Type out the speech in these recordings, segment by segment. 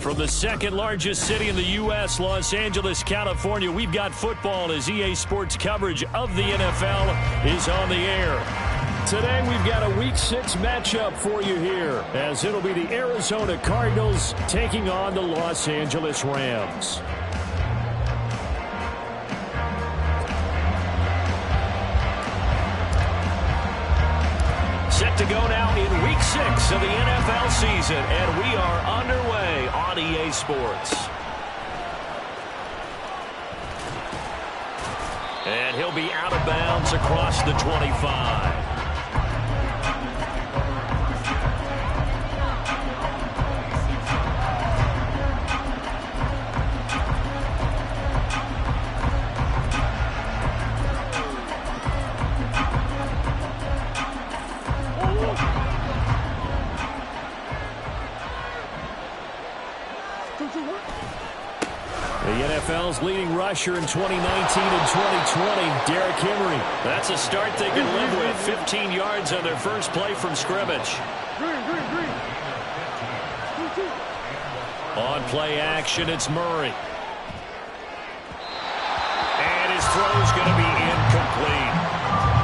From the second largest city in the U.S., Los Angeles, California, we've got football as EA Sports coverage of the NFL is on the air. Today we've got a Week 6 matchup for you here, as it'll be the Arizona Cardinals taking on the Los Angeles Rams. Set to go now in Week 6 of the NFL season, and we are underway on EA Sports. And he'll be out of bounds across the 25. NFL's leading rusher in 2019 and 2020, Derrick Henry. That's a start they can live with. 15 yards on their first play from scrimmage. On play action, it's Murray. And his throw's going to be incomplete.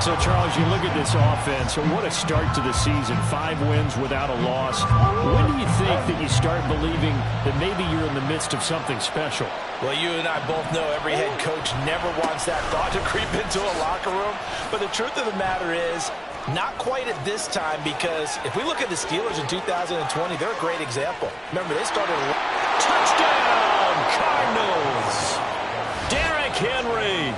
So, Charles, you look at this offense, and what a start to the season. 5 wins without a loss. When do you think that you start believing that maybe you're in the midst of something special? Well, you and I both know every head coach never wants that thought to creep into a locker room. But the truth of the matter is, not quite at this time, because if we look at the Steelers in 2020, they're a great example. Remember, they started a touchdown, Cardinals! Derrick Henry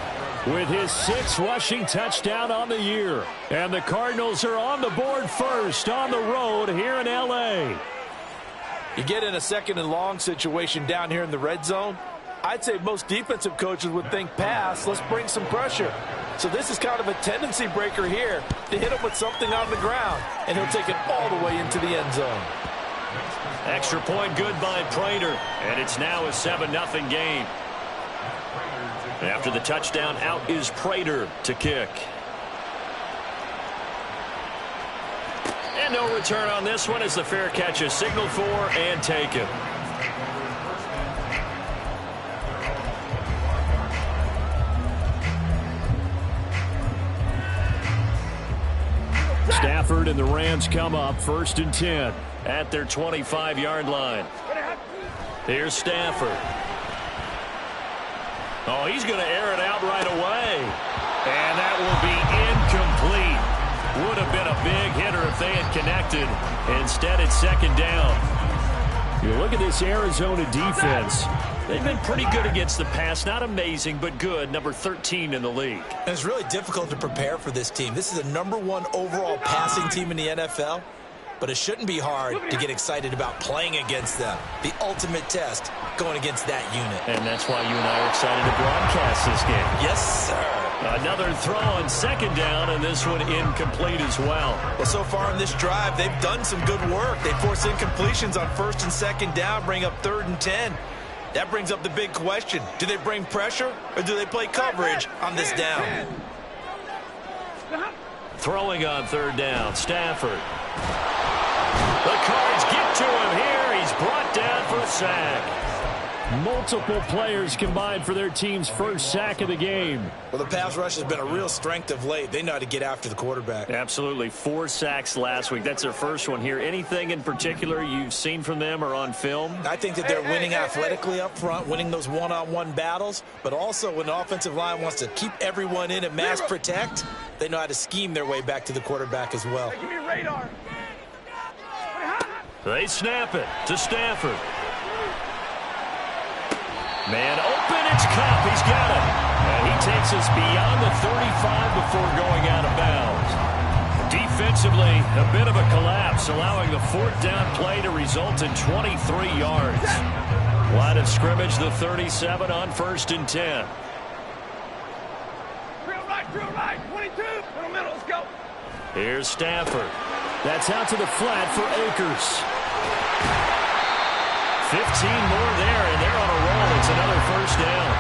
with his 6th rushing touchdown on the year. And the Cardinals are on the board first on the road here in L.A. You get in a second and long situation down here in the red zone, I'd say most defensive coaches would think pass, let's bring some pressure. So this is kind of a tendency breaker here to hit him with something on the ground, and he'll take it all the way into the end zone. Extra point good by Prater, and it's now a 7-0 game. After the touchdown, out is Prater to kick. And no return on this one as the fair catch is signaled for and taken. Stafford and the Rams come up 1st and 10 at their 25-yard line. Here's Stafford. Oh, he's going to air it out right away. And that will be incomplete. Would have been a big hitter if they had connected. Instead, it's 2nd down. You look at this Arizona defense. They've been pretty good against the pass. Not amazing, but good. Number 13 in the league. And it's really difficult to prepare for this team. This is a #1 overall passing team in the NFL. But it shouldn't be hard to get excited about playing against them. The ultimate test going against that unit. And that's why you and I are excited to broadcast this game. Yes, sir. Another throw on 2nd down, and this one incomplete as well. Well, so far in this drive, they've done some good work. They force incompletions on 1st and 2nd down, bring up 3rd and 10. That brings up the big question. Do they bring pressure, or do they play coverage on this down? Throwing on 3rd down, Stafford. The Cards get to him here. He's brought down for a sack. Multiple players combined for their team's first sack of the game. Well, the pass rush has been a real strength of late. They know how to get after the quarterback. Absolutely. 4 sacks last week. That's their first one here. Anything in particular you've seen from them or on film? I think that they're winning athletically up front, winning those one-on-one battles, but also when the offensive line wants to keep everyone in and mass protect, they know how to scheme their way back to the quarterback as well. Give me radar. They snap it to Stafford. Man open, it's Cup. He's got it. And he takes us beyond the 35 before going out of bounds. Defensively, a bit of a collapse, allowing the 4th down play to result in 23 yards. Line of scrimmage, the 37 on 1st and 10. Drill right, 22. Middle, let's go. Here's Stafford. That's out to the flat for Akers. 15 more there, and they're on a roll. It's another 1st down.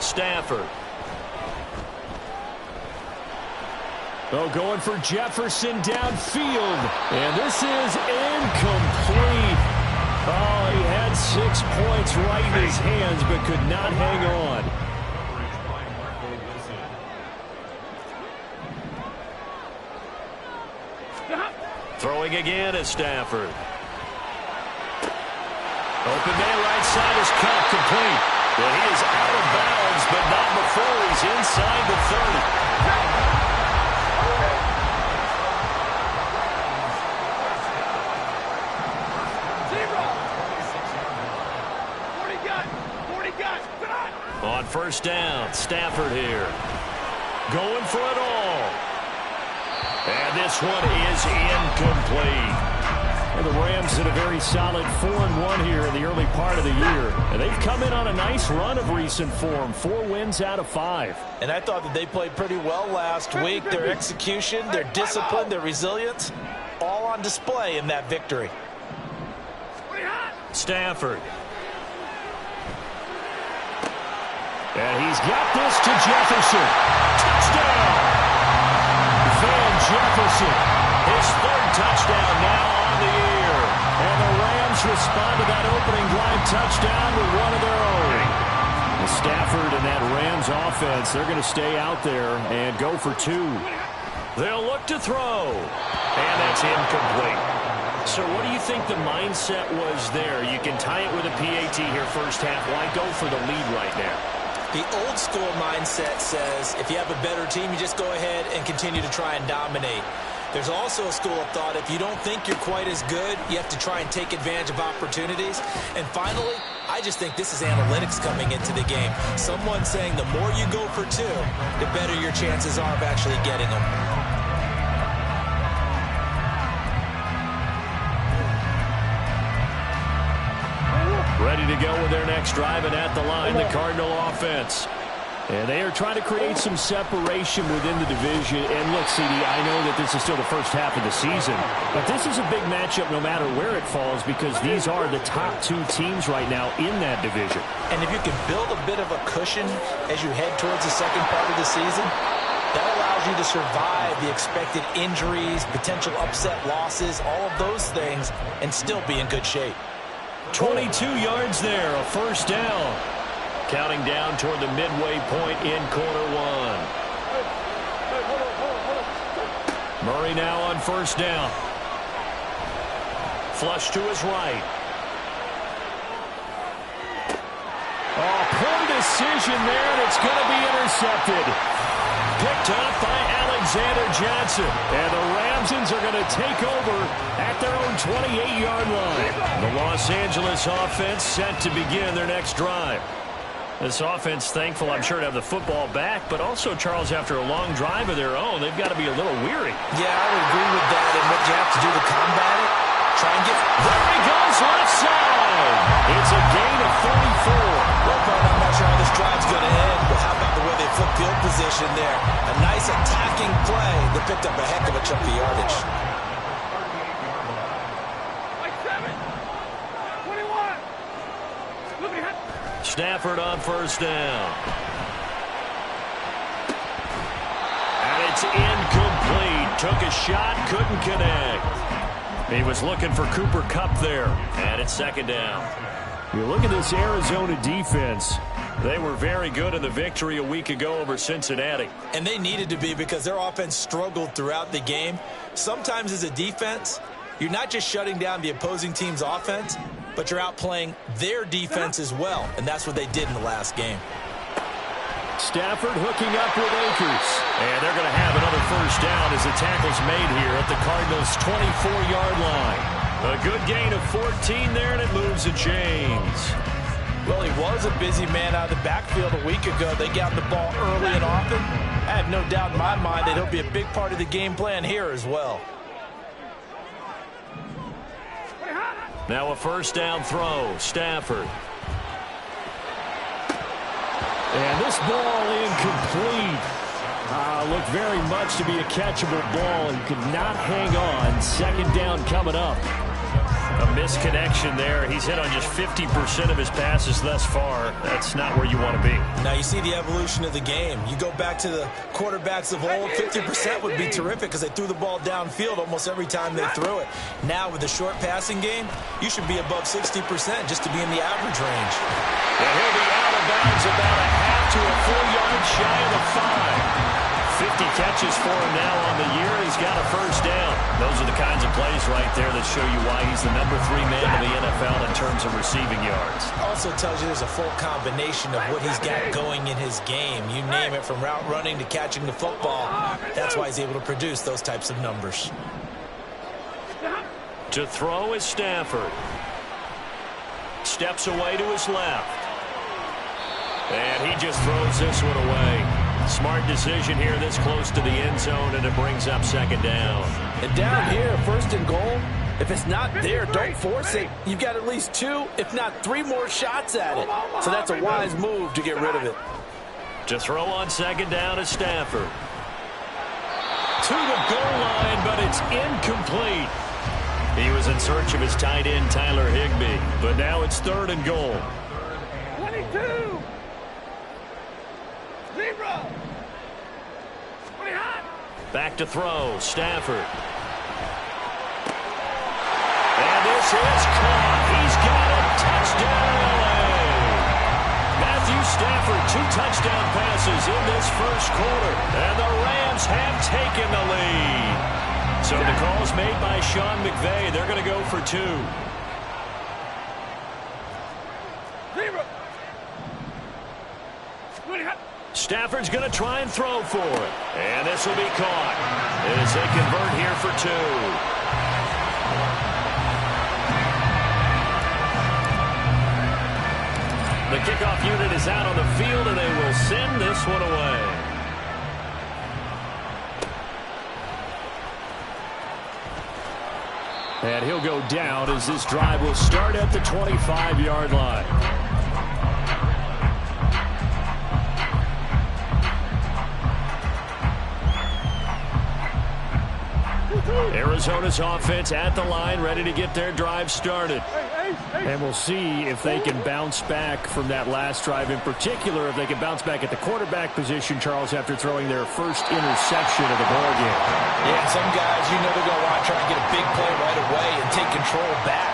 Stafford. Oh, going for Jefferson downfield. And this is incomplete. Oh, he had 6 points right in his hands, but could not hang on. Throwing again is Stafford. Open man right side is caught, complete. But he is out of bounds, but not before he's inside the 30. On first down, Stafford here. Going for it all. And this one is incomplete. And the Rams did a very solid 4-1 here in the early part of the year. And they've come in on a nice run of recent form. 4 wins out of 5. And I thought that they played pretty well last week. Their execution, their discipline, their resilience, all on display in that victory. Stafford. And he's got this to Jefferson. Touchdown! Van Jefferson. His 3rd touchdown now on the year. And the Rams respond to that opening drive touchdown with one of their own. And Stafford and that Rams offense, they're going to stay out there and go for 2. They'll look to throw. And that's incomplete. So what do you think the mindset was there? You can tie it with a PAT here first half. Why go for the lead right now? The old school mindset says if you have a better team, you just go ahead and continue to try and dominate. There's also a school of thought, if you don't think you're quite as good, you have to try and take advantage of opportunities. And finally, I just think this is analytics coming into the game. Someone saying the more you go for 2, the better your chances are of actually getting them. Ready to go with their next drive, and at the line, the Cardinal offense. And they are trying to create some separation within the division. And look, CD, I know that this is still the first half of the season, but this is a big matchup no matter where it falls because these are the top 2 teams right now in that division. And if you can build a bit of a cushion as you head towards the second part of the season, that allows you to survive the expected injuries, potential upset losses, all of those things, and still be in good shape. 22 yards there, a first down. Counting down toward the midway point in quarter 1. Murray now on first down. Flush to his right. Oh, poor decision there, and it's going to be intercepted. Picked up by Alexander Johnson. And the Ramsons are going to take over at their own 28-yard line. The Los Angeles offense set to begin their next drive. This offense thankful, I'm sure, to have the football back, but also, Charles, after a long drive of their own, they've got to be a little weary. Yeah, I would agree with that, and what you have to do to combat it, try and get... There he goes, left side! It's a gain of 34. Well, I'm not sure how this drive's going to end, but how about the way they flip field position there? A nice attacking play that picked up a heck of a chunk of yardage. Stafford on first down. And it's incomplete. Took a shot, couldn't connect. He was looking for Cooper Kupp there. And it's second down. You look at this Arizona defense. They were very good in the victory a week ago over Cincinnati. And they needed to be because their offense struggled throughout the game. Sometimes as a defense, you're not just shutting down the opposing team's offense, but you're outplaying their defense as well, and that's what they did in the last game. Stafford hooking up with Akers. And they're going to have another first down as the tackle's made here at the Cardinals' 24-yard line. A good gain of 14 there, and it moves the chains. Well, he was a busy man out of the backfield a week ago. They got the ball early and often. I have no doubt in my mind that he'll be a big part of the game plan here as well. Now a first down throw, Stafford. And this ball incomplete. Looked very much to be a catchable ball and could not hang on. Second down coming up. A misconnection there. He's hit on just 50% of his passes thus far. That's not where you want to be. Now you see the evolution of the game. You go back to the quarterbacks of old, 50% would be terrific because they threw the ball downfield almost every time they threw it. Now with the short passing game, you should be above 60% just to be in the average range. And he'll be out of bounds about a half to a full yard shy of the 5. 50 catches for him now on the year. He's got a first down. Those are the kinds of plays right there that show you why he's the number 3 man in the NFL in terms of receiving yards. Also tells you there's a full combination of what he's got going in his game. You name it, from route running to catching the football. That's why he's able to produce those types of numbers. To throw is Stafford. Steps away to his left. And he just throws this one away. Smart decision here this close to the end zone, and it brings up second down. And down here, first and goal, if it's not there, don't force it. You've got at least 2, if not 3 more shots at it. So that's a wise move to get rid of it. To throw on second down is Stafford. To the goal line, but it's incomplete. He was in search of his tight end, Tyler Higbee. But now it's third and goal. 22. 0. Back to throw, Stafford. And this is caught. He's got it. Touchdown, LA. Matthew Stafford, 2 touchdown passes in this first quarter. And the Rams have taken the lead. So the call's made by Sean McVay. They're going to go for 2. 0. Stafford's going to try and throw for it. And this will be caught as they convert here for 2. The kickoff unit is out on the field, and they will send this one away. And he'll go down as this drive will start at the 25-yard line. Arizona's offense at the line, ready to get their drive started. And we'll see if they can bounce back from that last drive, in particular if they can bounce back at the quarterback position, Charles, after throwing their first interception of the ballgame. Yeah, some guys, you know, they're going to want to try and get a big play right away and take control back.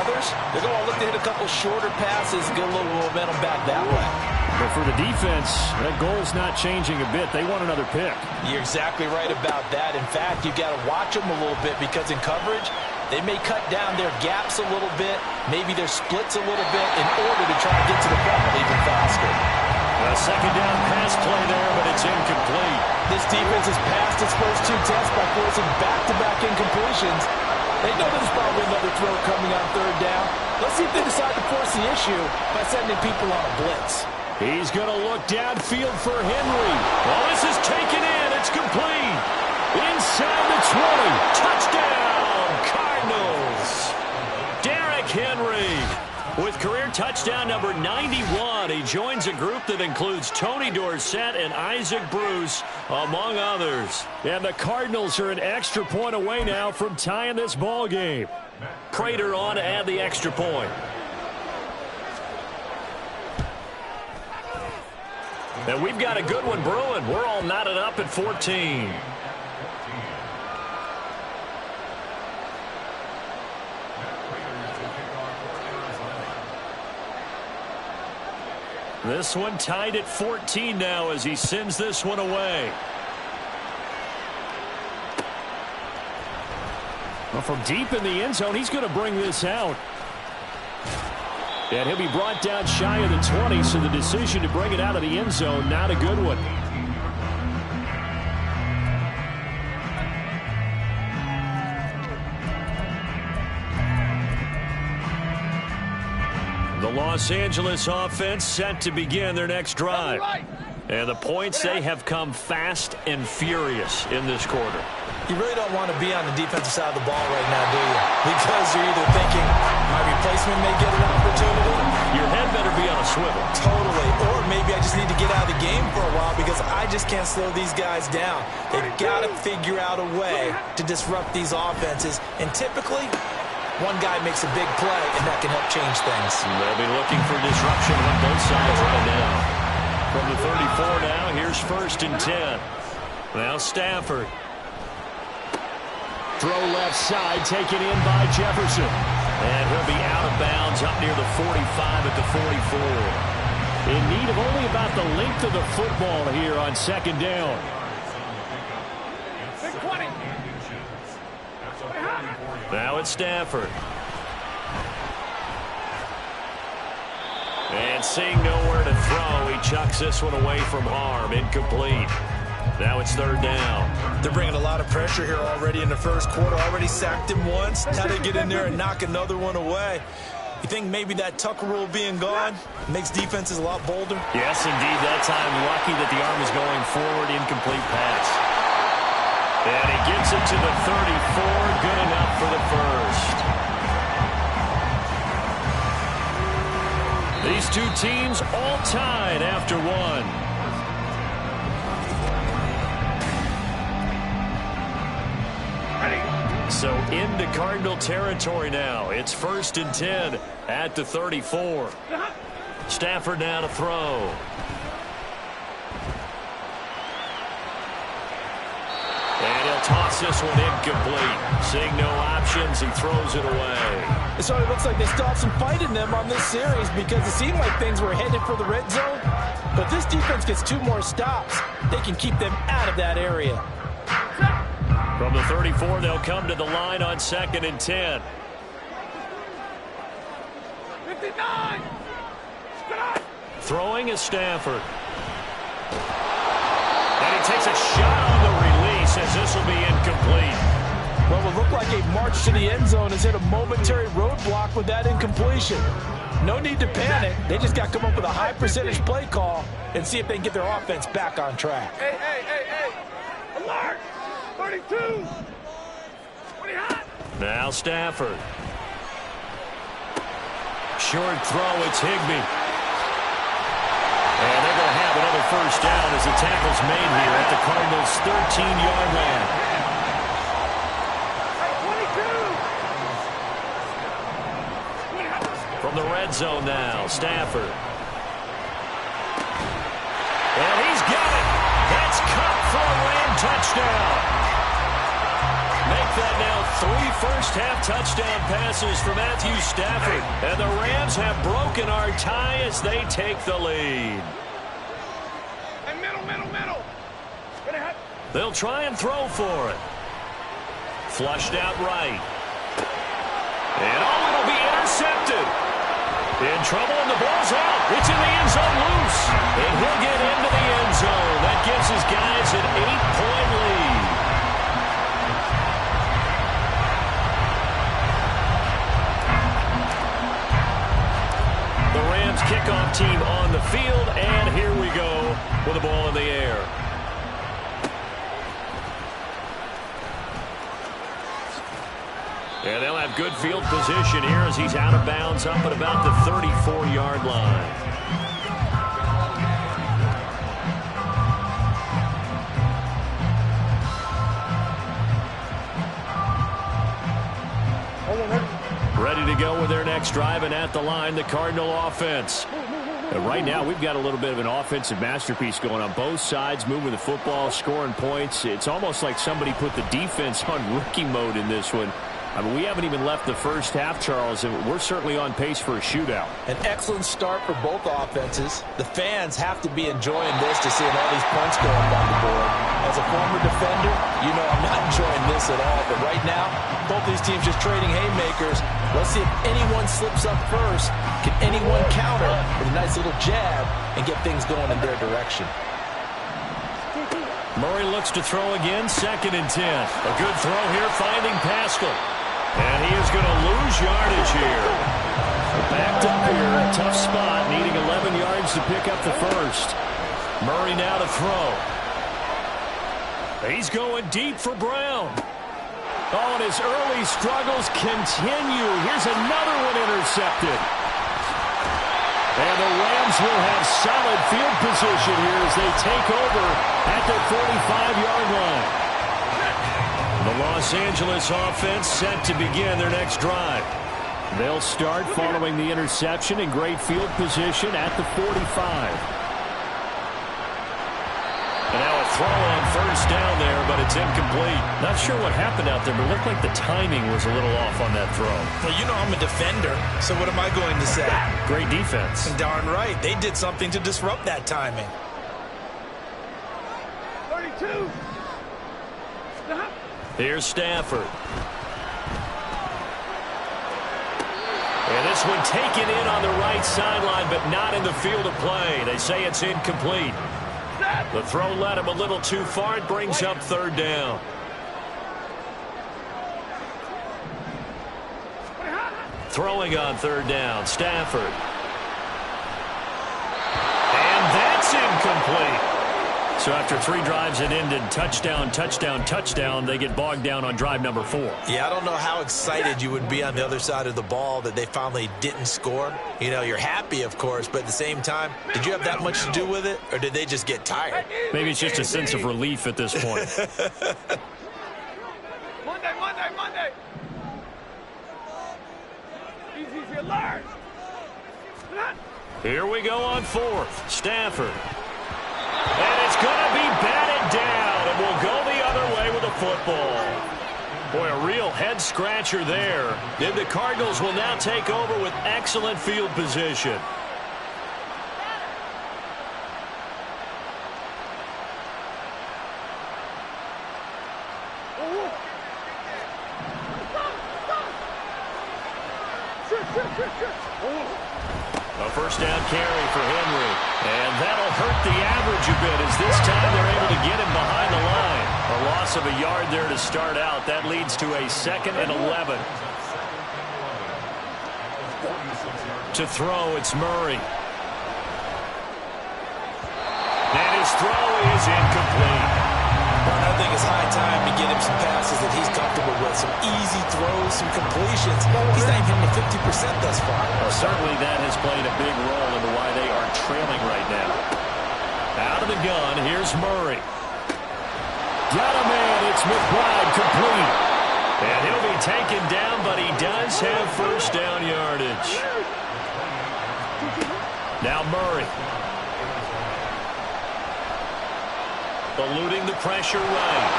Others, they're going to look to hit a couple shorter passes, get a little momentum back that way. But for the defense, that goal's not changing a bit. They want another pick. You're exactly right about that. In fact, you've got to watch them a little bit because in coverage, they may cut down their gaps a little bit, maybe their splits a little bit in order to try to get to the ball even faster. A second down pass play there, but it's incomplete. This defense has passed its first 2 tests by forcing back-to-back incompletions. They know there's probably another throw coming on third down. Let's see if they decide to force the issue by sending people on a blitz. He's going to look downfield for Henry. Well, this is taken in. It's complete. Inside the 20. Touchdown, Cardinals. Derrick Henry with career touchdown number 91. He joins a group that includes Tony Dorsett and Isaac Bruce, among others. And the Cardinals are an extra point away now from tying this ball game. Prater on to add the extra point. And we've got a good one brewing. We're all knotted up at 14. This one tied at 14 now as he sends this one away. Well, from deep in the end zone, he's going to bring this out. And he'll be brought down shy of the 20, so the decision to bring it out of the end zone, not a good one. The Los Angeles offense set to begin their next drive. And the points, they have come fast and furious in this quarter. You really don't want to be on the defensive side of the ball right now, do you? Because you're either thinking, my replacement may get an opportunity. Your head better be on a swivel. Totally. Or maybe I just need to get out of the game for a while because I just can't slow these guys down. They've got to figure out a way to disrupt these offenses. And typically, One guy makes a big play, and that can help change things. They'll be looking for disruption on both sides right now. From the 34 now, here's 1st and 10. Now Stafford. Throw left side, taken in by Jefferson. And he'll be out of bounds up near the 45 at the 44. In need of only about the length of the football here on 2nd down. Big 20. Now it's Stafford. And seeing nowhere to throw, he chucks this one away from harm. Incomplete. Now it's 3rd down. They're bringing a lot of pressure here already in the first quarter. Already sacked him once. Now they get in there and knock another one away. You think maybe that Tucker rule being gone makes defenses a lot bolder? Yes, indeed. That time lucky that the arm is going forward. Incomplete pass. And he gets it to the 34. Good enough for the first. These two teams all tied after one. So into Cardinal territory now. It's 1st and 10 at the 34. Stafford now to throw. And he'll toss this one incomplete. Seeing no options, he throws it away. So it looks like they still have some fight in them on this series because it seemed like things were headed for the red zone. But this defense gets 2 more stops. They can keep them out of that area. From the 34, they'll come to the line on 2nd and 10. 59. Throwing is Stafford. And he takes a shot on the release as this will be incomplete. Well, it looked like a march to the end zone has hit a momentary roadblock with that incompletion. No need to panic. They just got to come up with a high percentage play call and see if they can get their offense back on track. Hey. Alert. 32. 20 hot. Now Stafford. Short throw, it's Higbee. And they're going to have another first down as the tackle's made here at the Cardinals' 13-yard line. 22. From the red zone now, Stafford. And he's got it. That's caught for a Ram touchdown. Make that now 3 first-half touchdown passes for Matthew Stafford. And the Rams have broken our tie as they take the lead. And middle. They'll try and throw for it. Flushed out right. And it'll be intercepted. In trouble, and the ball's out. It's in the end zone loose. And he'll get into the end zone. That gives his guys an 8-point lead. The Rams kickoff team on the field, and here we go with the ball in the air. And they'll have good field position here as he's out of bounds up at about the 34-yard line. Ready to go with their next drive, and at the line, the Cardinal offense. And right now, we've got a little bit of an offensive masterpiece going on both sides, moving the football, scoring points. It's almost like somebody put the defense on rookie mode in this one. I mean, we haven't even left the first half, Charles, and we're certainly on pace for a shootout. An excellent start for both offenses. The fans have to be enjoying this to seeing all these points going on the board. As a former defender, you know I'm not enjoying this at all. But right now, both these teams just trading haymakers. Let's see if anyone slips up first. Can anyone counter with a nice little jab and get things going in their direction? Murray looks to throw again, 2nd and 10. A good throw here, finding Pascal. And he is going to lose yardage here. Backed up here, a tough spot, needing 11 yards to pick up the first. Murray now to throw. He's going deep for Brown. Oh, and his early struggles continue. Here's another one intercepted. And the Rams will have solid field position here as they take over at the 45-yard line. The Los Angeles offense set to begin their next drive. They'll start following the interception in great field position at the 45. And now a throw on first down there, but it's incomplete. Not sure what happened out there, but it looked like the timing was a little off on that throw. Well, you know I'm a defender, so what am I going to say? Great defense. Darn right. They did something to disrupt that timing. 32. Here's Stafford. And this one taken in on the right sideline, but not in the field of play. They say it's incomplete. The throw led him a little too far. It brings up third down. Throwing on third down, Stafford. And that's incomplete. So after 3 drives that ended touchdown, touchdown, touchdown, they get bogged down on drive number 4. Yeah, I don't know how excited you would be on the other side of the ball that they finally didn't score. You know, you're happy, of course, but at the same time, did you have that much to do with it, or did they just get tired? Maybe it's just a sense of relief at this point. Monday. Easy alert. Here we go on 4th. Stafford. And it's going to be batted down, and we'll go the other way with the football. Boy, a real head-scratcher there. Then the Cardinals will now take over with excellent field position. A first down carry for Henry. And that'll hurt the average a bit as this time they're able to get him behind the line. A loss of a yard there to start out. That leads to a 2nd and 11. To throw, it's Murray. And his throw is incomplete. I think it's high time to get him some passes that he's comfortable with. Some easy throws, some completions. He's not even hitting the 50% thus far. Well, certainly that has played a big role into why they are trailing right now. Out of the gun, here's Murray. Got a man, it's McBride, complete. And he'll be taken down, but he does have first down yardage. Now Murray. Eluding the pressure right.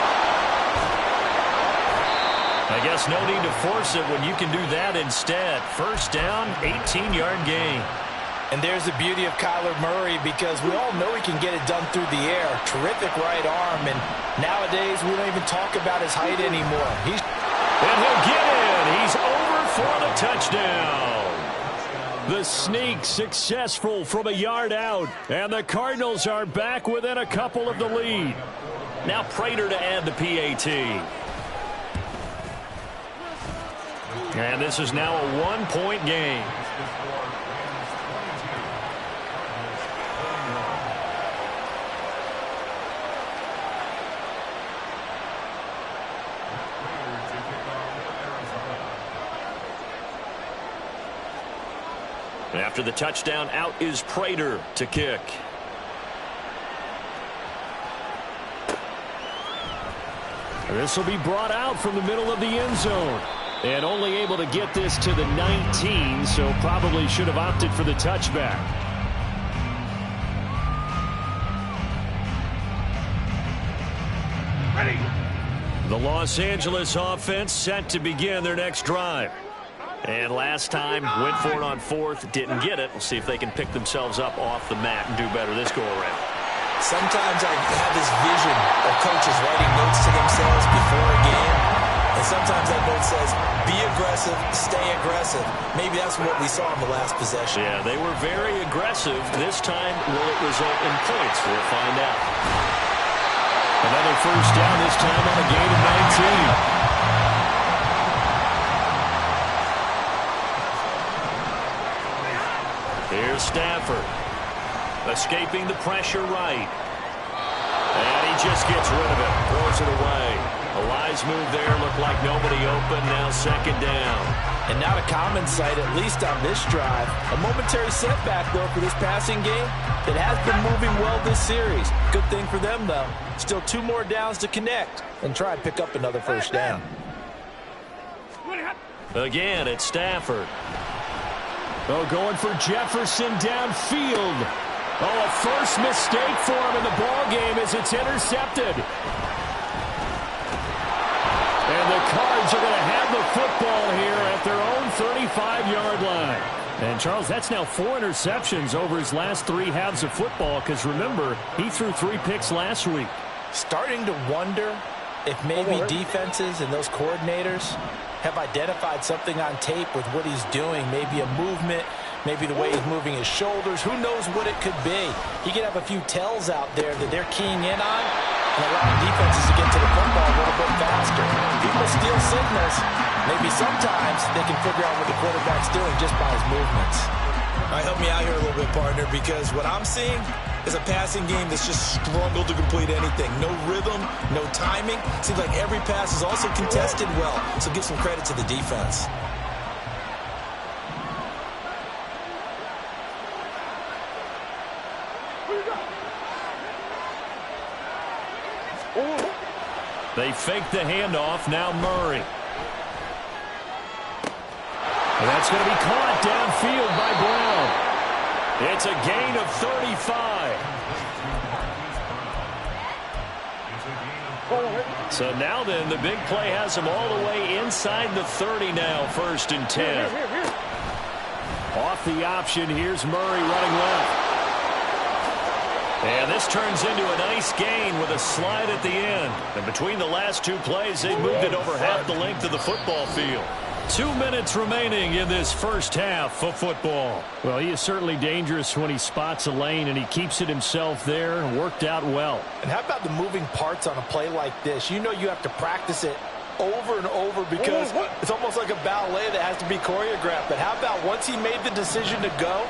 I guess no need to force it when you can do that instead. First down, 18-yard gain. And there's the beauty of Kyler Murray, because we all know he can get it done through the air. Terrific right arm, and nowadays we don't even talk about his height anymore. And he'll get in. He's over for the touchdown. The sneak successful from a yard out, and the Cardinals are back within a couple of the lead. Now Prater to add the PAT. And this is now a 1-point game. After the touchdown, out is Prater to kick. This will be brought out from the middle of the end zone. And only able to get this to the 19, so probably should have opted for the touchback. Ready. The Los Angeles offense set to begin their next drive. And last time, went for it on 4th, didn't get it. We'll see if they can pick themselves up off the mat and do better this go-around. Sometimes I have this vision of coaches writing notes to themselves before a game. And sometimes that note says, be aggressive, stay aggressive. Maybe that's what we saw in the last possession. Yeah, they were very aggressive. This time, will it result in points? We'll find out. Another first down, this time on a gain of 19. Here's Stafford. Escaping the pressure right. And he just gets rid of it. Throws it away. A wise move there. Looked like nobody open. Now 2nd down. And now to common sight, at least on this drive. A momentary setback, though, for this passing game. It has been moving well this series. Good thing for them, though. Still 2 more downs to connect and try and pick up another first down. Again, it's Stafford. Oh, going for Jefferson downfield. Oh, a first mistake for him in the ball game as it's intercepted. And the Cards are going to have the football here at their own 35-yard line. And, Charles, that's now 4 interceptions over his last 3 halves of football because, remember, he threw 3 picks last week. Starting to wonder if maybe defenses and those coordinators have identified something on tape with what he's doing, maybe a movement, maybe the way he's moving his shoulders. Who knows what it could be? He could have a few tells out there that they're keying in on and allowing defenses to get to the football a little bit faster. People steal signals. Maybe sometimes they can figure out what the quarterback's doing just by his movements. All right, help me out here a little bit, partner, because what I'm seeing is a passing game that's just struggled to complete anything. No rhythm, no timing. Seems like every pass is also contested well, so give some credit to the defense. They fake the handoff. Now Murray. And that's going to be caught downfield by Brown. It's a gain of 35. So now then, the big play has him all the way inside the 30 now, 1st and 10. Off the option, here's Murray running left. And this turns into a nice gain with a slide at the end. And between the last 2 plays, they moved it over half the length of the football field. 2 minutes remaining in this first half of football. Well, he is certainly dangerous when he spots a lane, and he keeps it himself there and worked out well. And how about the moving parts on a play like this? You know you have to practice it over and over because it's almost like a ballet that has to be choreographed. But how about once he made the decision to go,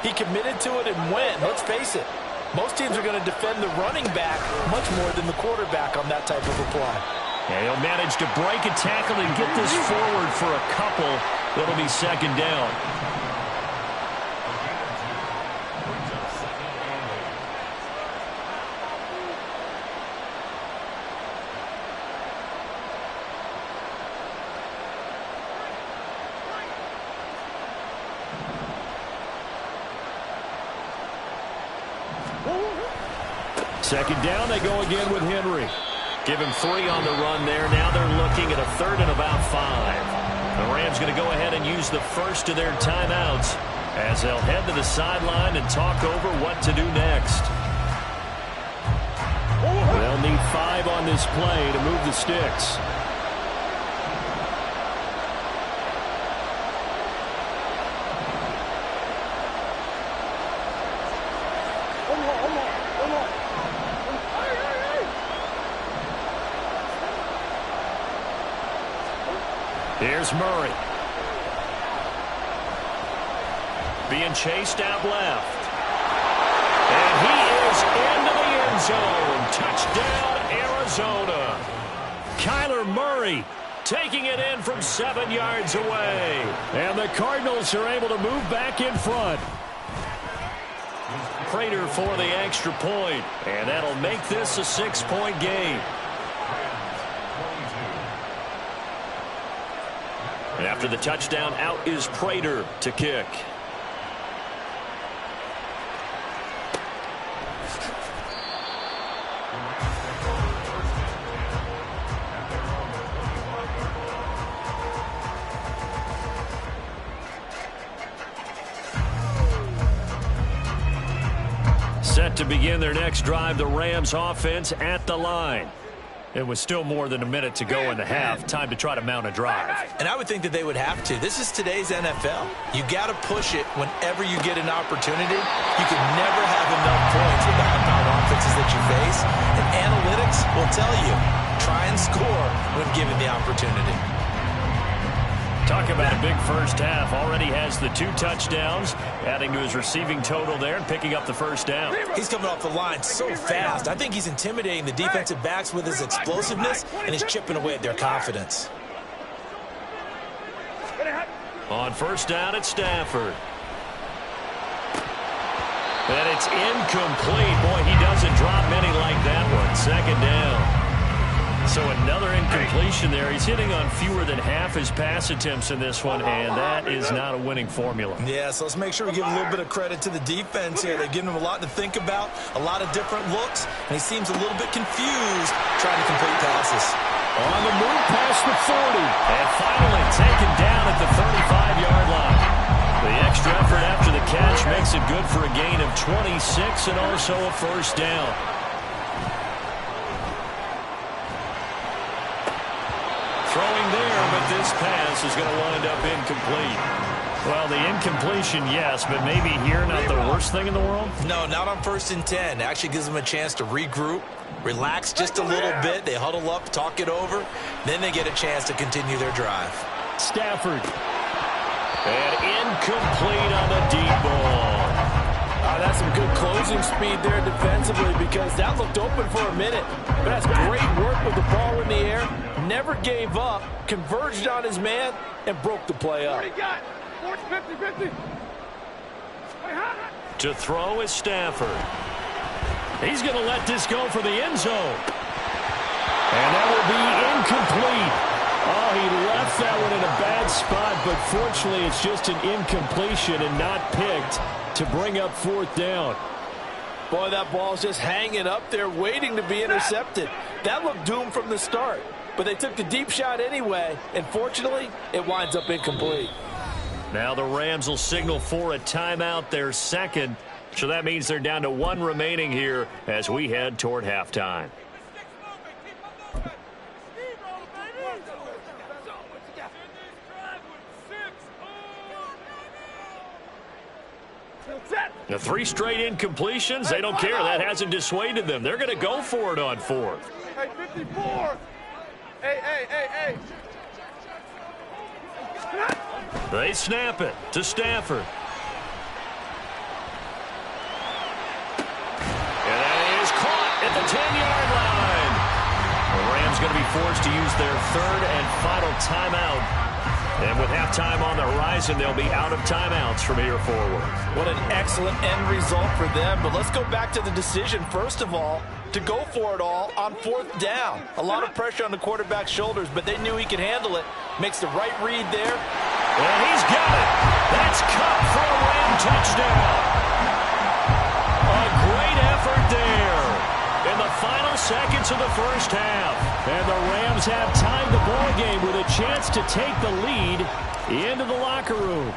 he committed to it and went. Let's face it. Most teams are going to defend the running back much more than the quarterback on that type of a play. And he'll manage to break a tackle and get this forward for a couple. It'll be 2nd down. Second down, they go again with Henry. Give him 3 on the run there. Now they're looking at a 3rd and about 5. The Rams going to go ahead and use the first of their timeouts as they'll head to the sideline and talk over what to do next. They'll need 5 on this play to move the sticks. Here's Murray. Being chased out left. And he is into the end zone. Touchdown, Arizona. Kyler Murray taking it in from 7 yards away. And the Cardinals are able to move back in front. Prater for the extra point. And that'll make this a 6-point game. And after the touchdown, out is Prater to kick. Set to begin their next drive, the Rams offense at the line. It was still more than a minute to go in the half. Time to try to mount a drive. And I would think that they would have to. This is today's NFL. You got to push it whenever you get an opportunity. You can never have enough points with the high-powered offenses that you face. And analytics will tell you, try and score when given the opportunity. Talk about a big first half. Already has the 2 touchdowns, adding to his receiving total there and picking up the first down. He's coming off the line so fast. I think he's intimidating the defensive backs with his explosiveness, and he's chipping away at their confidence. On first down, it's Stafford. And it's incomplete. Boy, he doesn't drop many like that one. Second down. So another incompletion there. He's hitting on fewer than half his pass attempts in this one, and that is not a winning formula. Yeah, so let's make sure we give a little bit of credit to the defense here. They're giving him a lot to think about, a lot of different looks, and he seems a little bit confused trying to complete passes. On the move past the 40. And finally taken down at the 35-yard line. The extra effort after the catch makes it good for a gain of 26 and also a first down. Throwing there, but this pass is going to wind up incomplete. Well, the incompletion, yes, but maybe here not the worst thing in the world? No, not on 1st and 10. It actually gives them a chance to regroup, relax just a little bit. They huddle up, talk it over. Then they get a chance to continue their drive. Stafford. And incomplete on the deep ball. That's some good closing speed there defensively because that looked open for a minute. But that's great work with the ball in the air. Never gave up, converged on his man, and broke the play up. 50-50. To throw is Stafford. He's going to let this go for the end zone. And that will be incomplete. Oh, he left that one in a bad spot, but fortunately it's just an incompletion and not picked to bring up 4th down. Boy, that ball's just hanging up there waiting to be intercepted. That looked doomed from the start, but they took the deep shot anyway, and fortunately it winds up incomplete. Now the Rams will signal for a timeout, their second. So that means they're down to 1 remaining here as we head toward halftime. The 3 straight incompletions, they don't care. That hasn't dissuaded them. They're going to go for it on 4th. Hey, 54. Hey. They snap it to Stafford. And that is caught at the 10-yard line. The Rams going to be forced to use their 3rd and final timeout. And with halftime on the horizon, they'll be out of timeouts from here forward. What an excellent end result for them. But let's go back to the decision, first of all, to go for it all on 4th down. A lot of pressure on the quarterback's shoulders, but they knew he could handle it. Makes the right read there. And he's got it. That's caught for a Ram touchdown. A great effort there in the final seconds of the first half. And the Rams have tied the ball game with a chance to take the lead into the locker room.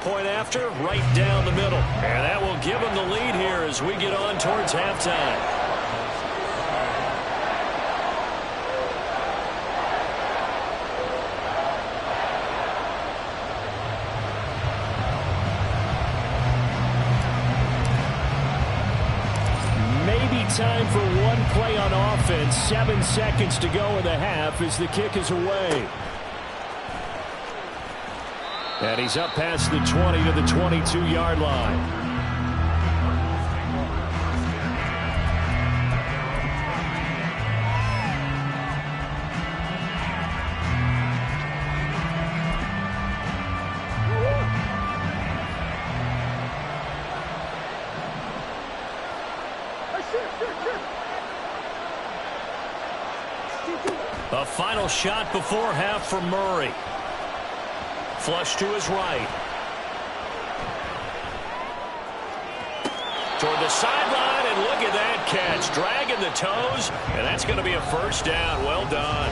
Point after, right down the middle. And that will give them the lead here as we get on towards halftime. Time for one play on offense. 7 seconds to go in the half as the kick is away. And he's up past the 20 to the 22-yard line. A final shot before half from Murray. Flush to his right. Toward the sideline, and look at that catch. Dragging the toes, and that's going to be a first down. Well done.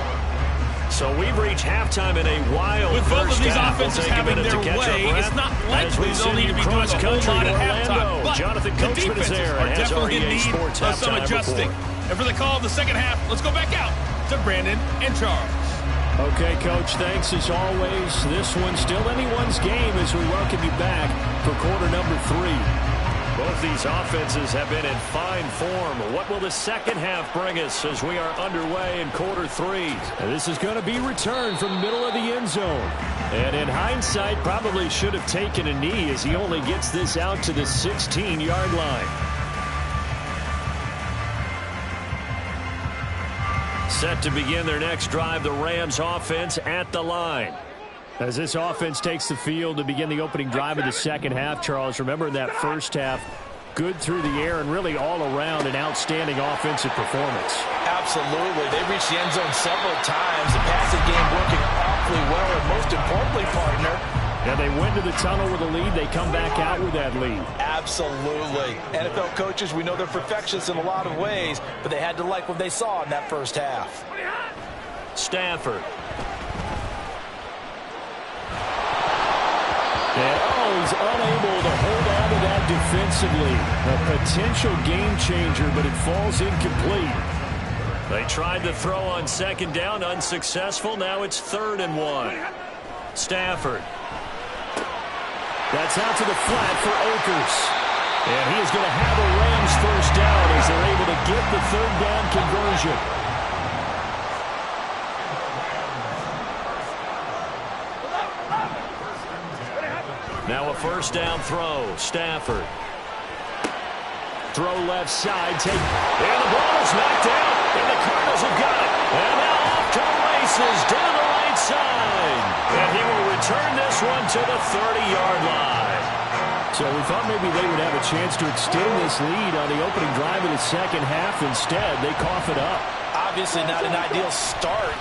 So we've reached halftime in a wild with both first of these half. offenses having their way, it's not likely they'll need to be doing a whole lot at halftime. But Jonathan the Coachman is defenses there are and has definitely in REA need Sports of some halftime adjusting. report. And for the call of the second half, let's go back out to Brandon and Charles. Okay, Coach, thanks as always. This one's still anyone's game as we welcome you back for quarter number 3. Both these offenses have been in fine form. What will the second half bring us as we are underway in quarter 3? And this is going to be returned from the middle of the end zone. And in hindsight, probably should have taken a knee as he only gets this out to the 16-yard line. Set to begin their next drive, the Rams offense at the line. As this offense takes the field to begin the opening drive of the second half, Charles, remember in that first half, good through the air and really all around an outstanding offensive performance. Absolutely. They reached the end zone several times. The passing game working awfully well, and most importantly, partner, and they went to the tunnel with a lead. They come back out with that lead. Absolutely. NFL coaches, we know they're perfectionists in a lot of ways, but they had to like what they saw in that first half. Stafford. And, he's unable to hold on to that defensively. A potential game changer, but it falls incomplete. They tried to throw on second down, unsuccessful. Now it's 3rd and 1. Stafford. That's out to the flat for Akers. And he is going to have a Rams first down as they're able to get the 3rd down conversion. Now a first down throw. Stafford. Throw left side. And the ball is knocked out. And the Cardinals have got it. And now off to the races down the right side. And he will return this one to the 30-yard line. So we thought maybe they would have a chance to extend this lead on the opening drive of the second half. Instead, they cough it up. Obviously not an ideal start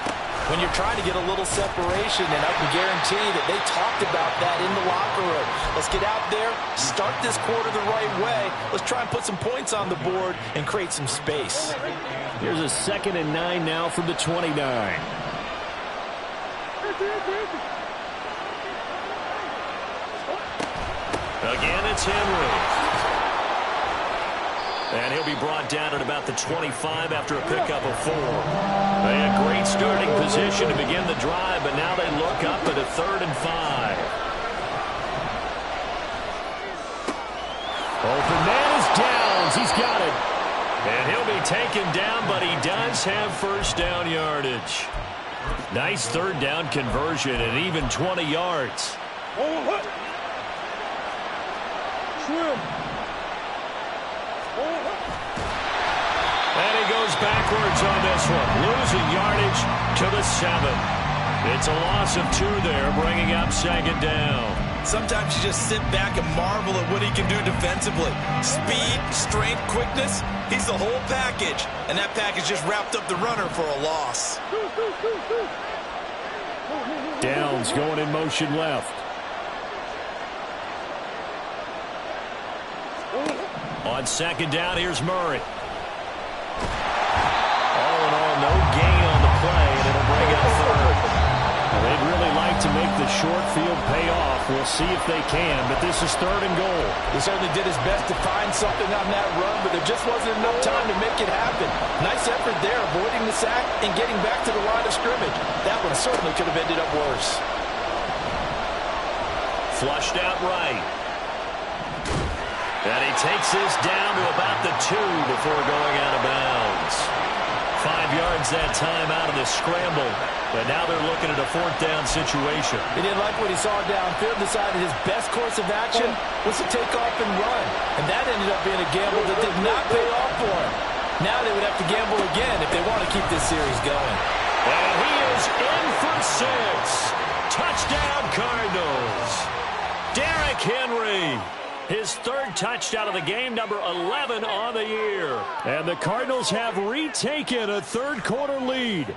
when you're trying to get a little separation, and I can guarantee that they talked about that in the locker room. Let's get out there, start this quarter the right way. Let's try and put some points on the board and create some space. Here's a 2nd and 9 now from the 29. Again, it's Henry. And he'll be brought down at about the 25 after a pickup of 4. They had great starting position to begin the drive, but now they look up at a 3rd and 5. Open man is Downs. He's got it. And he'll be taken down, but he does have first down yardage. Nice 3rd down conversion and even 20 yards. And he goes backwards on this one, losing yardage to the 7. It's a loss of 2 there, bringing up 2nd down. Sometimes you just sit back and marvel at what he can do defensively. Speed, strength, quickness, he's the whole package. And that package just wrapped up the runner for a loss. Downs going in motion left. On 2nd down, here's Murray. All in all, no gain on the play, and it'll bring up 3rd. They'd really like to make the short field pay off. We'll see if they can, but this is 3rd and goal. He certainly did his best to find something on that run, but there just wasn't enough time to make it happen. Nice effort there, avoiding the sack and getting back to the line of scrimmage. That one certainly could have ended up worse. Flushed out right. And he takes this down to about the 2 before going out of bounds. 5 yards that time out of the scramble. But now they're looking at a 4th down situation. He didn't like what he saw downfield, decided his best course of action was to take off and run. And that ended up being a gamble that did not pay off for him. Now they would have to gamble again if they want to keep this series going. And he is in for 6. Touchdown, Cardinals. Derrick Henry. His 3rd touchdown of the game, number 11 on the year. And the Cardinals have retaken a 3rd quarter lead.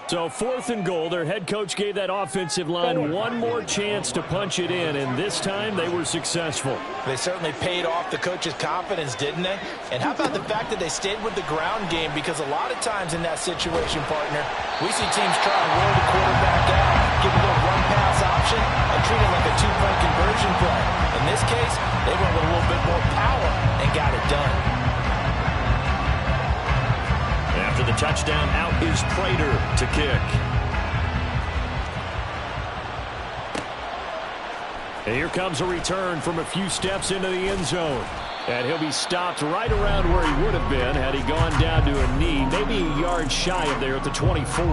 So 4th and goal, their head coach gave that offensive line one more chance to punch it in, and this time they were successful. They certainly paid off the coach's confidence, didn't they? And how about the fact that they stayed with the ground game? Because a lot of times in that situation, partner, we see teams try and wear the quarterback out, give a little run-pass option, and treat it like a 2-point conversion play. In this case, they went with a little bit more power and got it done. After the touchdown, out is Prater to kick. And here comes a return from a few steps into the end zone. And he'll be stopped right around where he would have been had he gone down to a knee, maybe a yard shy of there at the 24.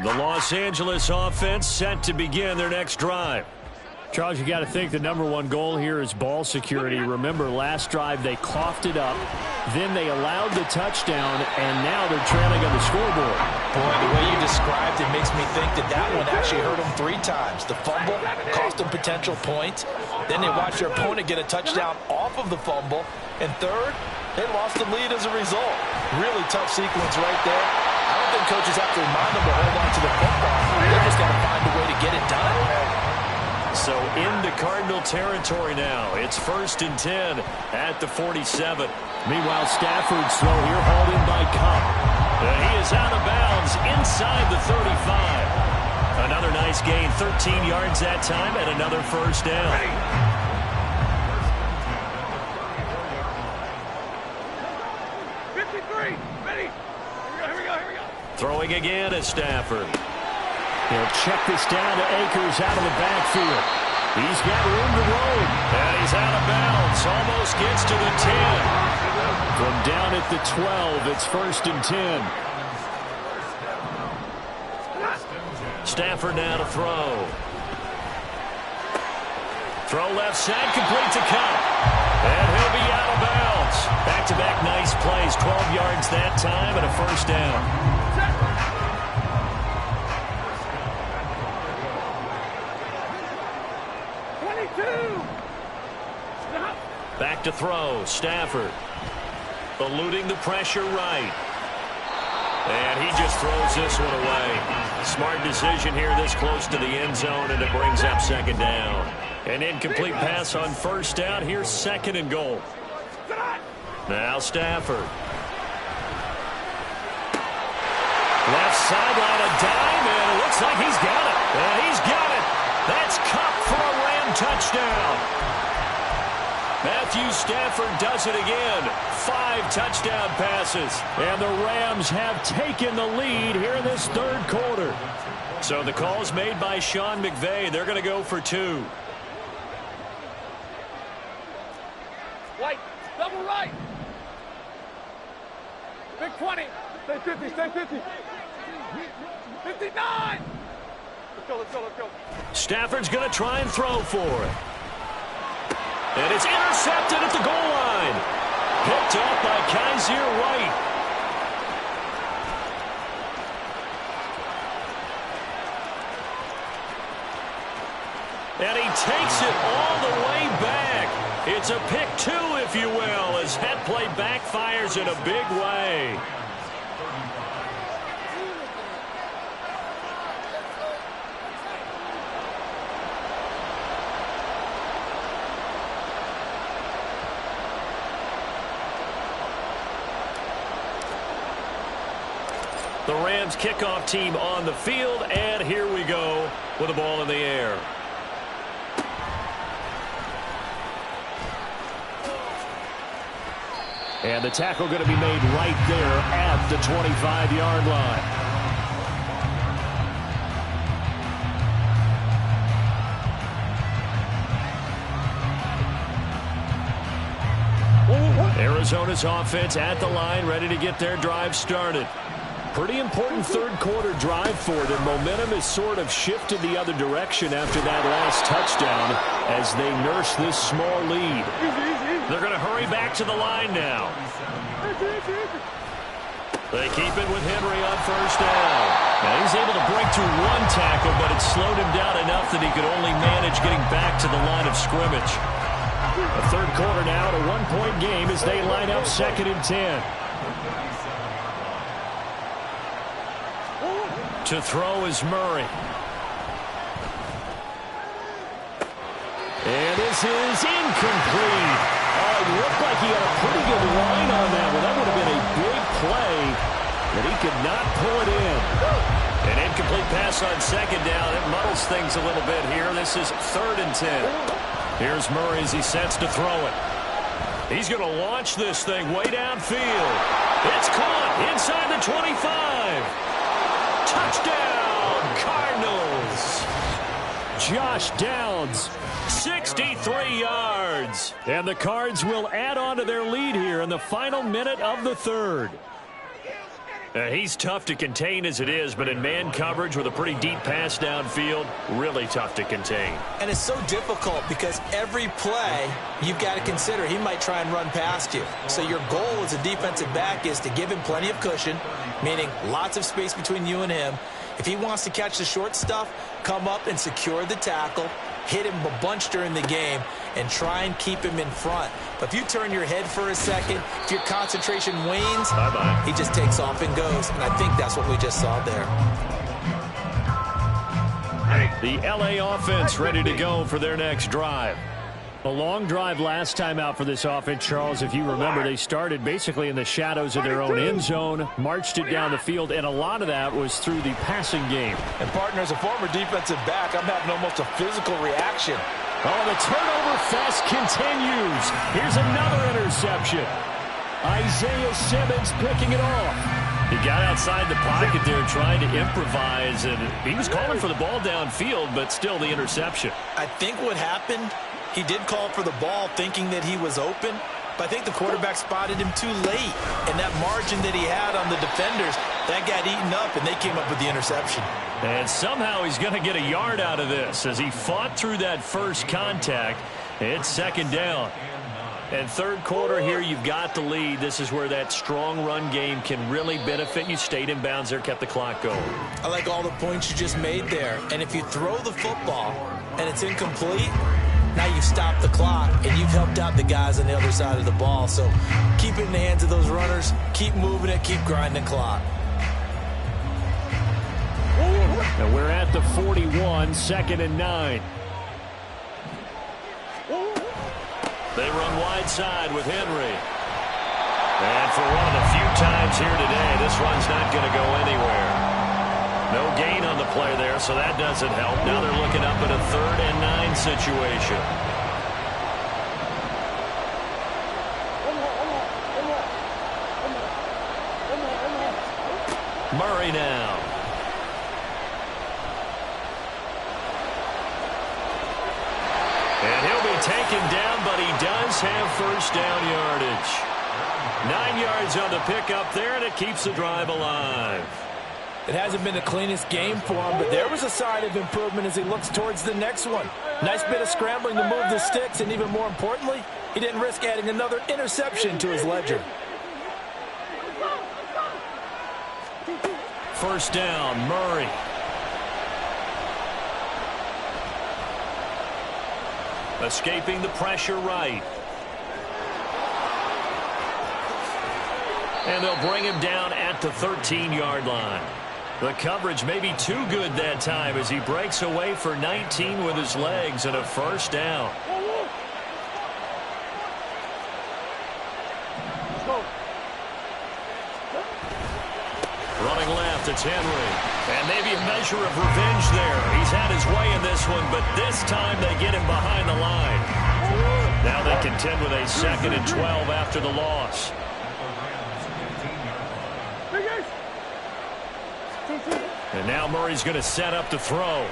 The Los Angeles offense set to begin their next drive. Charles, you got to think the #1 goal here is ball security. Remember, last drive they coughed it up, then they allowed the touchdown, and now they're trailing on the scoreboard. Boy, the way you described it makes me think that one actually hurt them 3 times. The fumble cost them potential points. Then they watched their opponent get a touchdown off of the fumble. And third, they lost the lead as a result. Really tough sequence right there. I don't think coaches have to remind them to hold on to the football. They just got to find a way to get it done. So into Cardinal territory now. It's 1st and 10 at the 47. Meanwhile, Stafford's throw here hauled in by Cup. He is out of bounds inside the 35. Another nice gain, 13 yards that time, and another first down. Ready. Here we go. Throwing again is Stafford. He'll check this down to Akers out of the backfield. He's got room to roam. And he's out of bounds. Almost gets to the 10. From down at the 12, it's 1st and 10. Stafford now to throw. Throw left side, complete to Cup. And he'll be out of bounds. Back-to-back nice plays. 12 yards that time and a first down. Back to throw. Stafford eluding the pressure right. And he just throws this one away. Smart decision here this close to the end zone, and it brings up 2nd down. An incomplete pass on 1st down. Here's 2nd and goal. Now Stafford. Left sideline, a dime, and it looks like he's got it. And he's got it. That's Cup for a Ram touchdown. Matthew Stafford does it again. 5 touchdown passes. And the Rams have taken the lead here in this 3rd quarter. So the call's made by Sean McVay. They're going to go for 2. White, double right. Big 20. Stay 50, stay 50. 59. Let's go. Stafford's going to try and throw for it. And it's intercepted at the goal line. Picked off by Kaiser White. And he takes it all the way back. It's a pick 2, if you will, as that play backfires in a big way. The Rams kickoff team on the field, and here we go with the ball in the air. And the tackle going to be made right there at the 25-yard line. Arizona's offense at the line, ready to get their drive started. Pretty important 3rd quarter drive for them. Momentum has sort of shifted the other direction after that last touchdown as they nurse this small lead. They're going to hurry back to the line now. They keep it with Henry on 1st down. Now he's able to break through 1 tackle, but it slowed him down enough that he could only manage getting back to the line of scrimmage. The 3rd quarter now, a 1-point game as they line up 2nd and 10. To throw is Murray. And this is incomplete. Oh, it looked like he had a pretty good line on that one. That would have been a big play, but he could not pull it in. An incomplete pass on 2nd down. It muddles things a little bit here. This is 3rd and 10. Here's Murray as he sets to throw it. He's going to launch this thing way downfield. It's caught inside the 25. Touchdown, Cardinals. Josh Downs, 63 yards. And the Cards will add on to their lead here in the final minute of the 3rd. He's tough to contain as it is, but in man coverage with a pretty deep pass downfield, really tough to contain. And it's so difficult because every play you've got to consider he might try and run past you. So your goal as a defensive back is to give him plenty of cushion, meaning lots of space between you and him. If he wants to catch the short stuff, come up and secure the tackle, hit him a bunch during the game, and try and keep him in front. But if you turn your head for a second, if your concentration wanes, bye-bye, he just takes off and goes. And I think that's what we just saw there. The LA offense ready to go for their next drive. A long drive last time out for this offense, Charles. If you remember, they started basically in the shadows of their own end zone, marched it down the field, and a lot of that was through the passing game. And, partner, as a former defensive back, I'm having almost a physical reaction. Oh, the turnover fest continues. Here's another interception. Isaiah Simmons picking it off. He got outside the pocket there trying to improvise, and he was calling for the ball downfield, but still the interception. I think what happened, he did call for the ball thinking that he was open, but I think the quarterback spotted him too late. And that margin that he had on the defenders, that got eaten up, and they came up with the interception. And somehow he's going to get a yard out of this as he fought through that first contact. It's second down. And third quarter here, you've got the lead. This is where that strong run game can really benefit you. Stayed in bounds there, kept the clock going. I like all the points you just made there. And if you throw the football and it's incomplete, now you've stopped the clock, and you've helped out the guys on the other side of the ball. So keep it in the hands of those runners. Keep moving it. Keep grinding the clock. And we're at the 41, 2nd and 9. They run wide side with Henry. And for one of the few times here today, this run's not going to go anywhere. No gain on the play there, so that doesn't help. Now they're looking up at a 3rd and 9 situation. Murray now. And he'll be taken down, but he does have first down yardage. 9 yards on the pickup there, and it keeps the drive alive. It hasn't been the cleanest game for him, but there was a sign of improvement as he looks towards the next one. Nice bit of scrambling to move the sticks, and even more importantly, he didn't risk adding another interception to his ledger. First down, Murray. Escaping the pressure right. And they'll bring him down at the 13-yard line. The coverage may be too good that time as he breaks away for 19 with his legs and a first down. Running left, it's Henry. And maybe a measure of revenge there. He's had his way in this one, but this time they get him behind the line. Now they contend with a 2nd and 12 after the loss. And now Murray's going to set up to throw.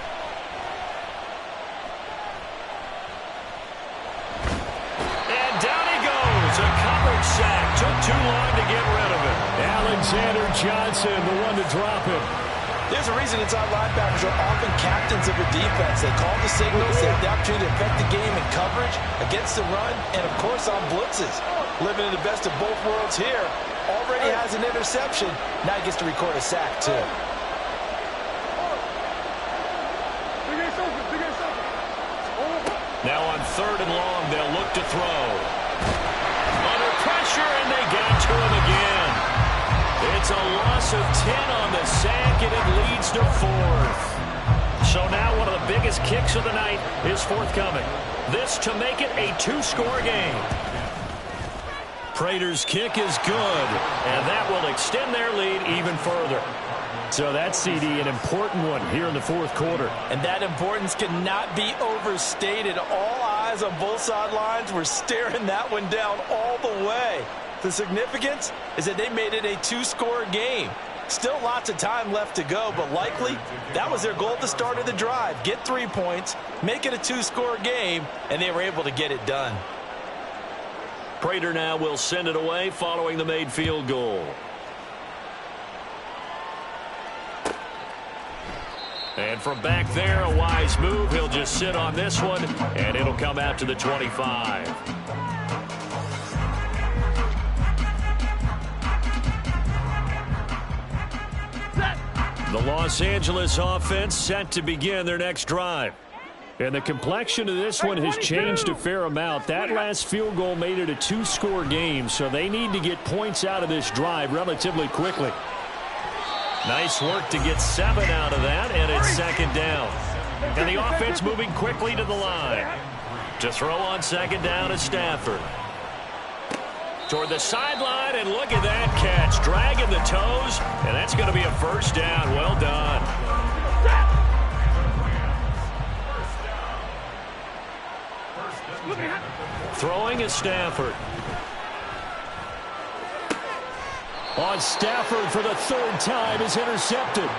And down he goes. A coverage sack. Took too long to get rid of it. Alexander Johnson, the one to drop him. There's a reason inside linebackers are often captains of a defense. They call the signals, they have the opportunity to affect the game in coverage, against the run, and, of course, on blitzes. Living in the best of both worlds here. Already has an interception. Now he gets to record a sack, too. Now on 3rd and long, they'll look to throw. Under pressure, and they got to him again. It's a loss of 10 on the sack, and it leads to 4th. So now one of the biggest kicks of the night is forthcoming. This to make it a 2-score game. Prater's kick is good, and that will extend their lead even further. So that's, CD, an important one here in the 4th quarter. And that importance cannot be overstated. All eyes on both sidelines were staring that one down all the way. The significance is that they made it a 2-score game. Still lots of time left to go, but likely that was their goal at the start of the drive. Get 3 points, make it a 2-score game, and they were able to get it done. Prater now will send it away following the made field goal. And from back there, a wise move. He'll just sit on this one, and it'll come out to the 25. The Los Angeles offense set to begin their next drive. And the complexion of this one has changed a fair amount. That last field goal made it a two-score game, so they need to get points out of this drive relatively quickly. Nice work to get 7 out of that, and it's second down. And the offense moving quickly to the line. To throw on second down is Stafford. Toward the sideline, and look at that catch. Dragging the toes, and that's going to be a first down. Well done. Throwing is Stafford. On Stafford for the third time is intercepted.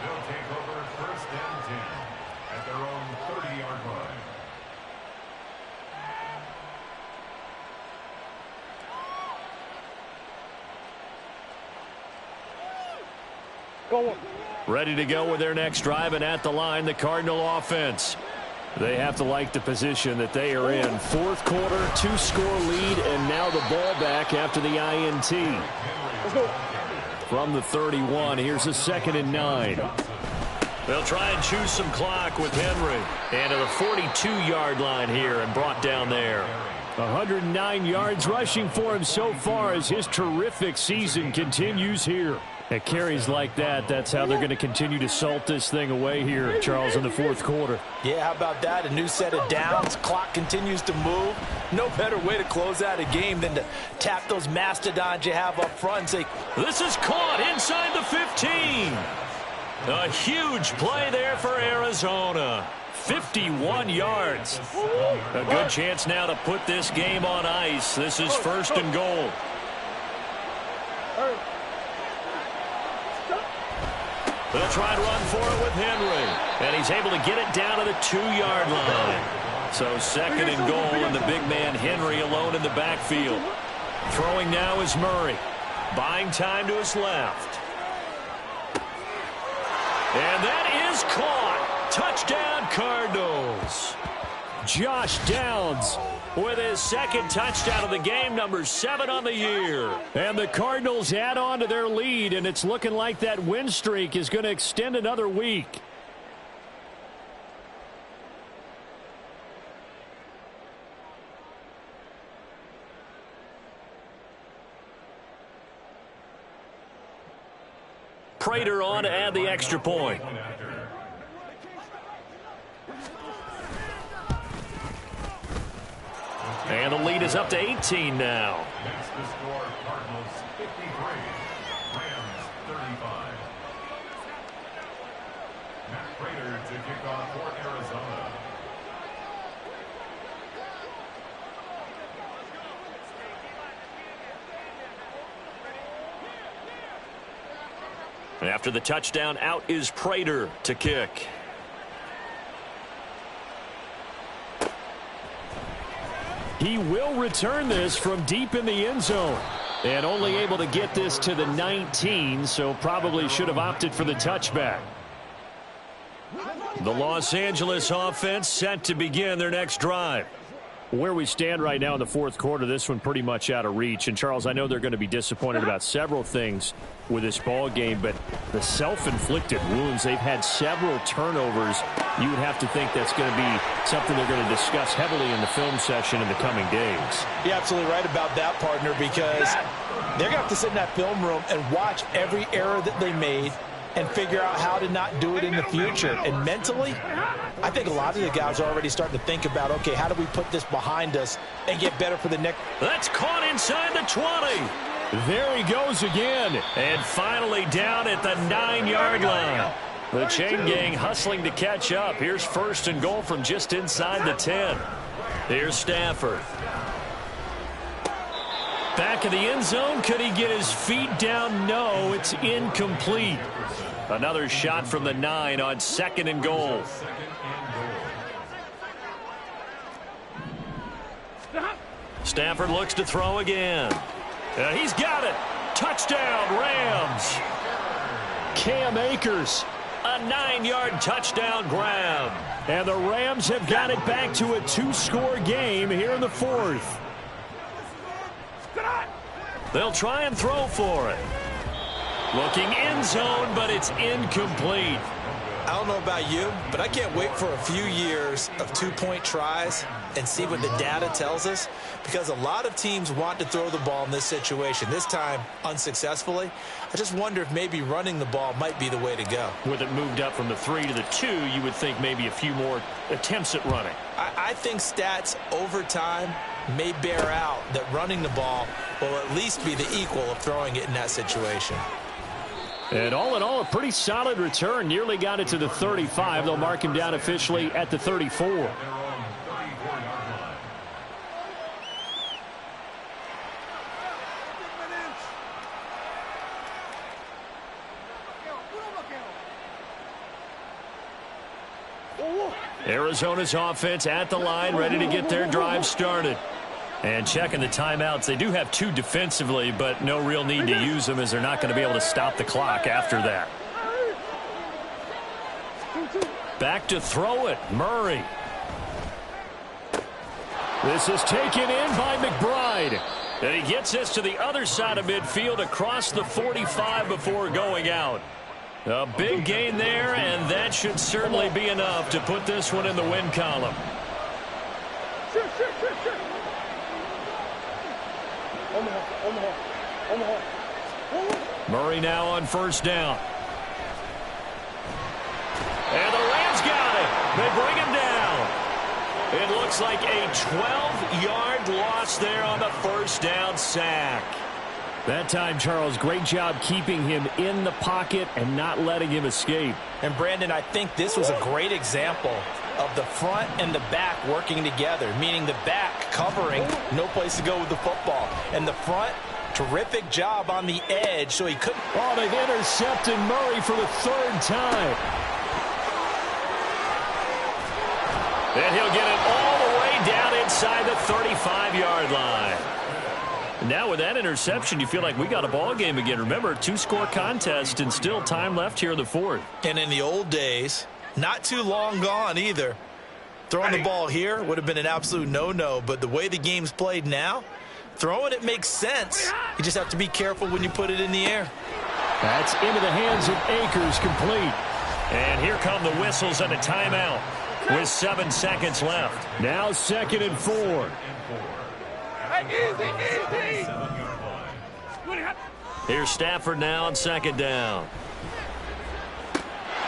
They'll take over first and 10 at their own 30-yard line. Go. Ready to go with their next drive, and at the line, the Cardinal offense. They have to like the position that they are in. Fourth quarter, two-score lead, and now the ball back after the INT. From the 31, here's a 2nd and 9. They'll try and choose some clock with Henry. And to the 42-yard line here and brought down there. 109 yards rushing for him so far as his terrific season continues here. At carries like that, that's how they're going to continue to salt this thing away here, Charles, in the fourth quarter. Yeah, how about that? A new set of downs. Clock continues to move. No better way to close out a game than to tap those mastodons you have up front and say, this is caught inside the 15. A huge play there for Arizona. 51 yards. A good chance now to put this game on ice. This is first and goal. They'll try and run for it with Henry. And he's able to get it down to the 2-yard line. So 2nd and goal, and the big man Henry alone in the backfield. Throwing now is Murray. Buying time to his left. And that is caught. Touchdown, Cardinals. Josh Downs with his second touchdown of the game, number 7 on the year. And the Cardinals add on to their lead, and it's looking like that win streak is going to extend another week. Prater on to add the extra point. And the lead is up to 18 now. That's the score. Cardinals 53, Rams 35. Matt Prater to kick off for Arizona. After the touchdown, out is Prater to kick. He will return this from deep in the end zone. And only able to get this to the 19, so probably should have opted for the touchback. The Los Angeles offense set to begin their next drive. Where we stand right now in the fourth quarter, this one pretty much out of reach. And, Charles, I know they're going to be disappointed about several things with this ball game, but the self-inflicted wounds, they've had several turnovers. You would have to think that's going to be something they're going to discuss heavily in the film session in the coming days. you're absolutely right about that, partner, because they're going to have to sit in that film room and watch every error that they made and figure out how to not do it in the future. And mentally, I think a lot of the guys are already starting to think about, okay, how do we put this behind us and get better for the next? That's caught inside the 20. There he goes again. And finally down at the 9-yard line. The chain gang hustling to catch up. Here's first and goal from just inside the 10. Here's Stafford. Back in the end zone. Could he get his feet down? No, it's incomplete. Another shot from the 9 on 2nd and goal. Stafford looks to throw again. He's got it. Touchdown, Rams. Cam Akers. A 9-yard touchdown grab. And the Rams have got it back to a 2-score game here in the fourth. They'll try and throw for it. Looking end zone, but it's incomplete. I don't know about you, but I can't wait for a few years of 2-point tries and see what the data tells us, because a lot of teams want to throw the ball in this situation, this time unsuccessfully. I just wonder if maybe running the ball might be the way to go. With it moved up from the 3 to the 2, you would think maybe a few more attempts at running. I think stats over time may bear out that running the ball will at least be the equal of throwing it in that situation. And all in all, a pretty solid return. Nearly got it to the 35. They'll mark him down officially at the 34. Arizona's offense at the line, ready to get their drive started. And checking the timeouts, they do have 2 defensively, but no real need to use them as they're not going to be able to stop the clock after that. Back to throw it, Murray. This is taken in by McBride. And he gets this to the other side of midfield across the 45 before going out. A big gain there, and that should certainly be enough to put this one in the win column. Murray now on first down. And the Rams got it. They bring him down. It looks like a 12-yard loss there on the first down sack. That time, Charles, great job keeping him in the pocket and not letting him escape. And, Brandon, I think this was a great example of the front and the back working together, meaning the back covering, no place to go with the football. And the front, terrific job on the edge, so he couldn't. Oh, they've intercepted Murray for the 3rd time. And he'll get it all the way down inside the 35-yard line. Now with that interception, you feel like we got a ball game again. Remember, 2-score contest and still time left here in the fourth. And in the old days, not too long gone either, throwing the ball here would have been an absolute no-no. But the way the game's played now, throwing it makes sense. You just have to be careful when you put it in the air. That's into the hands of Akers, complete. And here come the whistles and a timeout with 7 seconds left. Now 2nd and 4. Here's Stafford now on 2nd down.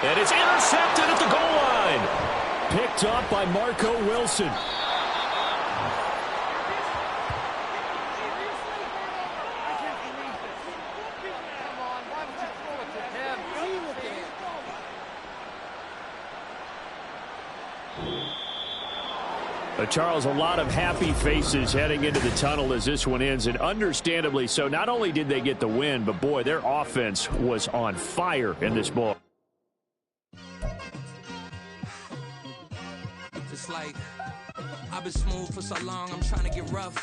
And it's intercepted at the goal line. Picked up by Marco Wilson. Charles, a lot of happy faces heading into the tunnel as this one ends, and understandably so. Not only did they get the win, but boy, their offense was on fire in this ball. Just like I've been smooth for so long, I'm trying to get rough.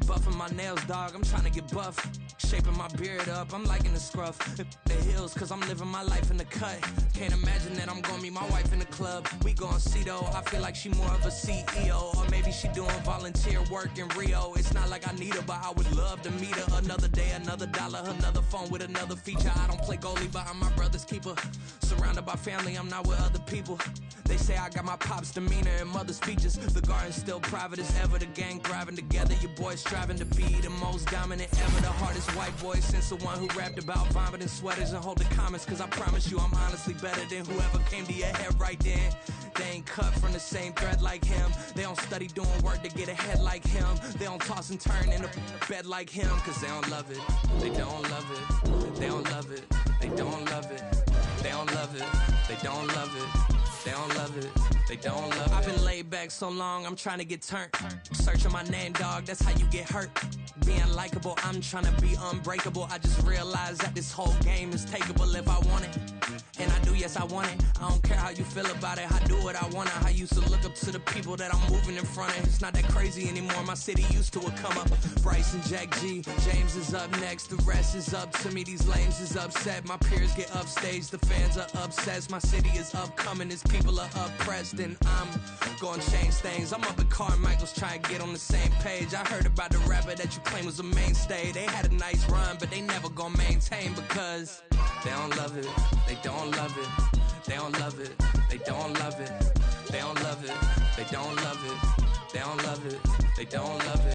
Buffing my nails, dog, I'm trying to get buff. Shaping my beard up, I'm liking the scruff. The heels, cause I'm living my life in the cut. Can't imagine that I'm gonna meet my wife in the club. We gon' see though, I feel like she more of a CEO. Or maybe she doing volunteer work in Rio. It's not like I need her, but I would love to meet her. Another day, another dollar, another phone with another feature. I don't play goalie, but I'm my brother's keeper. Surrounded by family, I'm not with other people. They say I got my pop's demeanor and mother's features. The garden's still private as ever, the gang thriving together. Your boys striving to be the most dominant ever. The hardest white boy since the one who rapped about vomiting sweaters and holding comments. Cause I promise you I'm honestly better than whoever came to your head right then. They ain't cut from the same thread like him. They don't study doing work to get ahead like him. They don't toss and turn in a bed like him. Cause they don't love it, they don't love it. They don't love it, they don't love it. They don't love it, they don't love it. They don't love it, they don't love it. I've been laid back so long, I'm trying to get turned. Searching my name, dog, that's how you get hurt. Being likable, I'm trying to be unbreakable. I just realized that this whole game is takeable if I want it. And I do, yes, I want it. I don't care how you feel about it. I do what I want. I used to look up to the people that I'm moving in front of. It's not that crazy anymore. My city used to it come up. Bryce and Jack G. James is up next. The rest is up to me. These lames is upset. My peers get upstaged. The fans are obsessed. My city is upcoming. His people are oppressed. And I'm gonna change things. I'm up at Carmichael's trying to get on the same page. I heard about the rapper that you claim was a mainstay. They had a nice run, but they never gonna maintain because they don't love it. They don't love it. They don't love it. They don't love it. They don't love it. They don't love it. They don't love it. They don't love it.